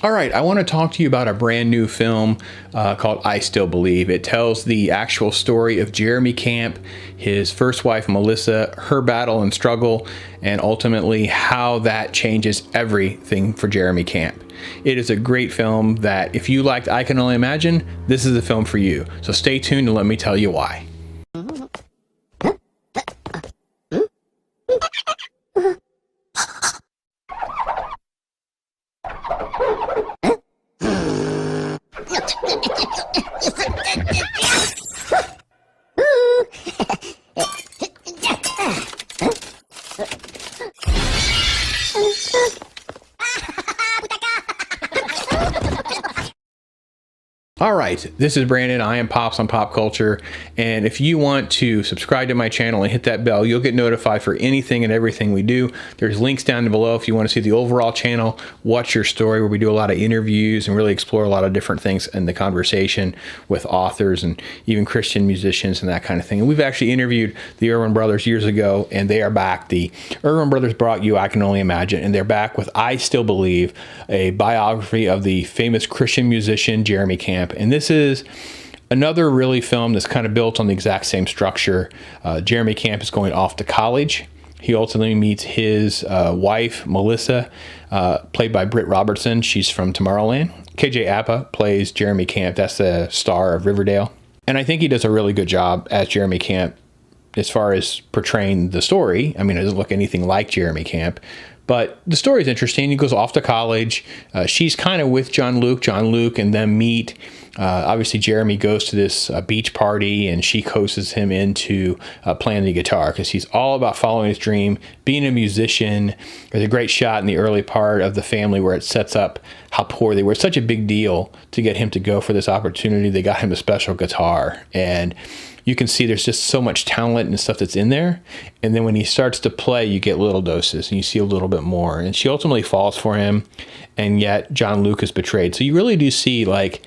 All right, I want to talk to you about a brand new film called I Still Believe. It tells the actual story of Jeremy Camp, his first wife Melissa, her battle and struggle, and ultimately how that changes everything for Jeremy Camp. It is a great film that if you liked I Can Only Imagine, this is a film for you. So stay tuned and let me tell you why. All right, this is Brandon. I am Pops on Pop Culture, and if you want to subscribe to my channel and hit that bell, you'll get notified for anything and everything we do. There's links down below if you want to see the overall channel, Watch Your Story, where we do a lot of interviews and really explore a lot of different things in the conversation with authors and even Christian musicians and that kind of thing. And we've actually interviewed the Erwin brothers years ago, and they are back. The Erwin brothers brought you I Can Only Imagine, and they're back with I Still Believe, a biography of the famous Christian musician Jeremy Camp. And this is another really film that's kind of built on the exact same structure. Jeremy Camp is going off to college. He ultimately meets his wife, Melissa, played by Britt Robertson. She's from Tomorrowland. KJ Apa plays Jeremy Camp. That's the star of Riverdale. And I think he does a really good job as Jeremy Camp as far as portraying the story. I mean, it doesn't look anything like Jeremy Camp. But the story is interesting. He goes off to college. She's kind of with John Luke and them meet. Obviously, Jeremy goes to this beach party, and she coaxes him into playing the guitar because he's all about following his dream, being a musician. There's a great shot in the early part of the family where it sets up how poor they were. It's such a big deal to get him to go for this opportunity. They got him a special guitar, and you can see there's just so much talent and stuff that's in there. And then when he starts to play, you get little doses and you see a little bit more. And she ultimately falls for him, and yet John Luke is betrayed. So you really do see, like,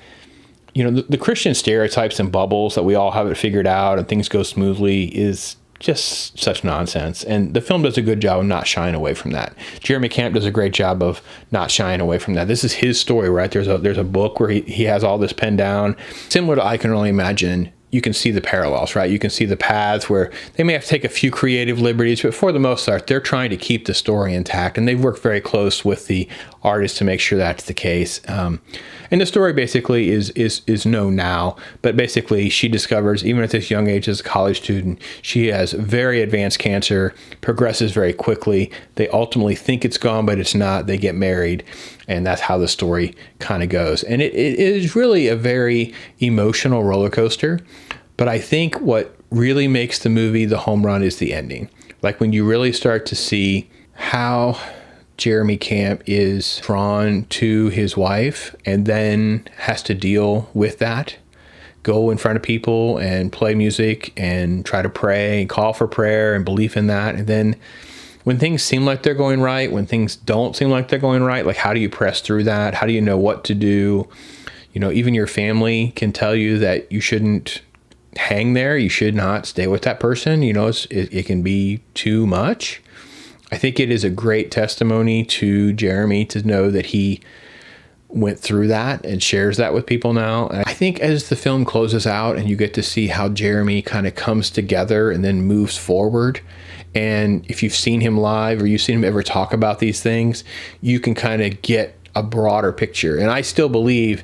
you know, the Christian stereotypes and bubbles that we all have it figured out and things go smoothly is just such nonsense. And the film does a good job of not shying away from that. Jeremy Camp does a great job of not shying away from that. This is his story, right? There's a book where he has all this penned down. Similar to I Can Only Imagine, you can see the parallels, right? You can see the paths where they may have to take a few creative liberties, but for the most part, they're trying to keep the story intact, and they've worked very close with the artist to make sure that's the case. And the story basically is known now, but basically she discovers, even at this young age as a college student, she has very advanced cancer, progresses very quickly. They ultimately think it's gone, but it's not. They get married, and that's how the story kind of goes. And it is really a very emotional roller coaster. But I think what really makes the movie the home run is the ending. Like when you really start to see how Jeremy Camp is drawn to his wife and then has to deal with that, go in front of people and play music and try to pray and call for prayer and belief in that. And then when things seem like they're going right, when things don't seem like they're going right, like how do you press through that? How do you know what to do? You know, even your family can tell you that you shouldn't hang there. You should not stay with that person. You know, it can be too much. I think it is a great testimony to Jeremy to know that he went through that and shares that with people now. And I think as the film closes out and you get to see how Jeremy kind of comes together and then moves forward, and if you've seen him live or you've seen him ever talk about these things, you can kind of get a broader picture. And I Still Believe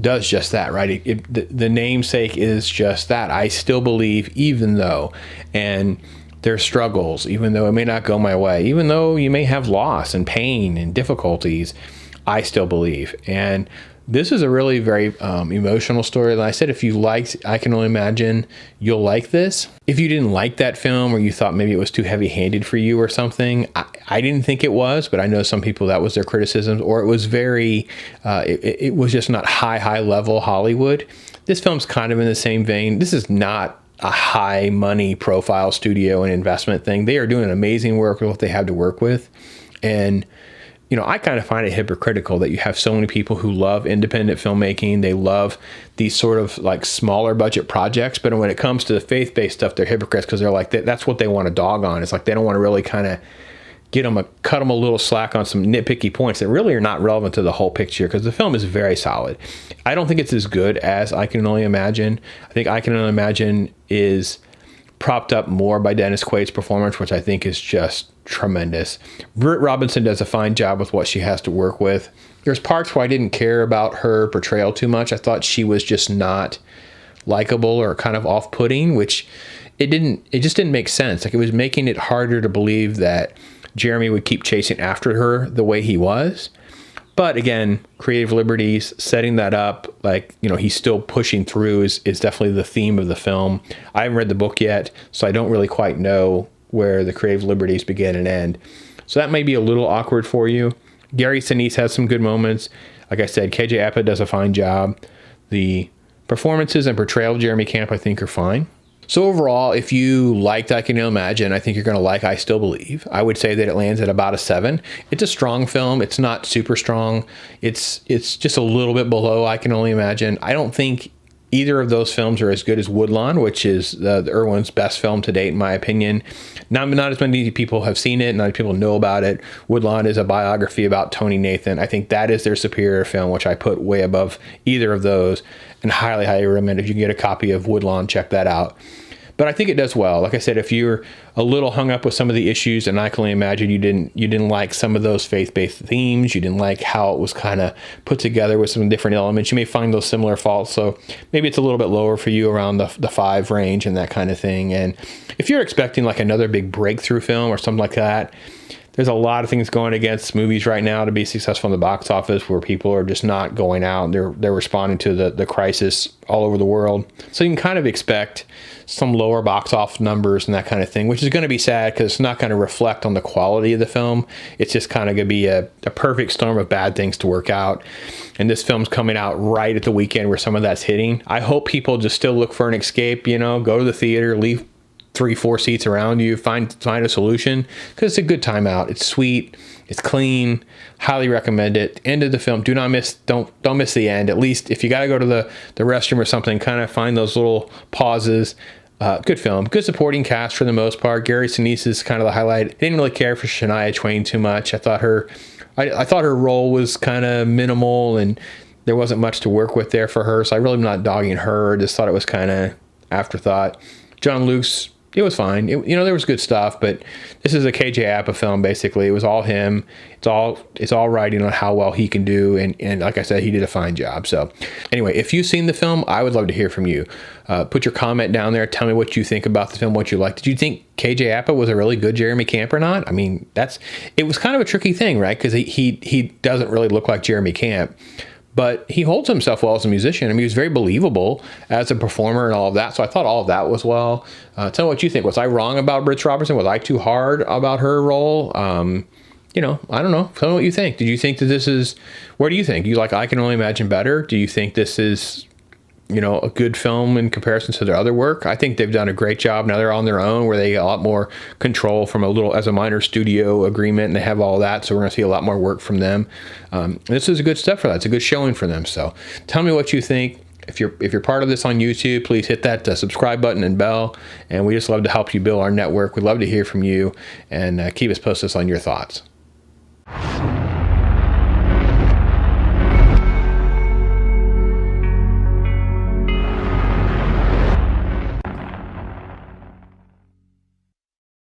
does just that, right? The namesake is just that. I still believe, even though. And their struggles, even though it may not go my way, even though you may have loss and pain and difficulties, I still believe. And this is a really very emotional story. Like I said, if you liked I Can Only Imagine, you'll like this. If you didn't like that film or you thought maybe it was too heavy-handed for you or something, I didn't think it was, but I know some people that was their criticism, or it was very, it was just not high level Hollywood. This film's kind of in the same vein. This is not a high money profile studio and investment thing. They are doing amazing work with what they have to work with. And, you know, I kind of find it hypocritical that you have so many people who love independent filmmaking. They love these sort of like smaller budget projects. But when it comes to the faith-based stuff, they're hypocrites because they're like, that's what they want to dog on. It's like they don't want to really kind of cut them a little slack on some nitpicky points that really are not relevant to the whole picture, because the film is very solid. I don't think it's as good as I Can Only Imagine. I think I Can Only Imagine is propped up more by Dennis Quaid's performance, which I think is just tremendous. Britt Robertson does a fine job with what she has to work with. There's parts where I didn't care about her portrayal too much. I thought she was just not likable or kind of off-putting, which it just didn't make sense. Like, it was making it harder to believe that Jeremy would keep chasing after her the way he was. But again, creative liberties, setting that up, like, you know, he's still pushing through is definitely the theme of the film. I haven't read the book yet, so I don't really quite know where the creative liberties begin and end. So that may be a little awkward for you. Gary Sinise has some good moments. Like I said, KJ Apa does a fine job. The performances and portrayal of Jeremy Camp, I think, are fine. So overall, if you liked I Can Only Imagine, I think you're going to like I Still Believe. I would say that it lands at about a 7. It's a strong film. It's not super strong. It's just a little bit below I Can Only Imagine. I don't think either of those films are as good as Woodlawn, which is the Erwin's best film to date, in my opinion. Not as many people have seen it. Not many people know about it. Woodlawn is a biography about Tony Nathan. I think that is their superior film, which I put way above either of those, and highly, highly recommend if you can get a copy of Woodlawn, check that out. But I think it does well. Like I said, if you're a little hung up with some of the issues, and I Can Only Imagine you didn't like some of those faith-based themes, you didn't like how it was kind of put together with some different elements, you may find those similar faults. So maybe it's a little bit lower for you, around the 5 range and that kind of thing. And if you're expecting like another big breakthrough film or something like that, there's a lot of things going against movies right now to be successful in the box office, where people are just not going out. They're responding to the crisis all over the world. So you can kind of expect some lower box office numbers and that kind of thing, which is going to be sad because it's not going to reflect on the quality of the film. It's just kind of going to be a perfect storm of bad things to work out. And this film's coming out right at the weekend where some of that's hitting. I hope people just still look for an escape, go to the theater, leave 3-4 seats around you, find a solution, because it's a good time out. It's sweet, it's clean, highly recommend it. End of the film, don't miss the end. At least if you got to go to the restroom or something, kind of find those little pauses. Good film, good supporting cast for the most part. Gary Sinise is kind of the highlight. I didn't really care for Shania Twain too much. I thought her role was kind of minimal, and there wasn't much to work with there for her. So I really am not dogging her. Just thought it was kind of afterthought. John Luke's, it was fine. There was good stuff, but this is a KJ Apa film, basically. It was all him. It's all writing on how well he can do, and like I said, he did a fine job. So anyway, if you've seen the film, I would love to hear from you. Put your comment down there. Tell me what you think about the film, what you liked. Did you think KJ Apa was a really good Jeremy Camp or not? I mean, it was kind of a tricky thing, right? Because he doesn't really look like Jeremy Camp, but he holds himself well as a musician. I mean, he was very believable as a performer and all of that. So I thought all of that was well. Tell me what you think. Was I wrong about Britt Robertson? Was I too hard about her role? I don't know. Tell me what you think. Did you think that where do you think? Do you like I Can Only Imagine better? Do you think this is, a good film in comparison to their other work? I think they've done a great job. Now they're on their own, where they get a lot more control from as a minor studio agreement, and they have all that. So we're going to see a lot more work from them. This is a good step for that. It's a good showing for them. So tell me what you think. If you're part of this on YouTube, please hit that subscribe button and bell. And we just love to help you build our network. We'd love to hear from you, and keep us posted on your thoughts.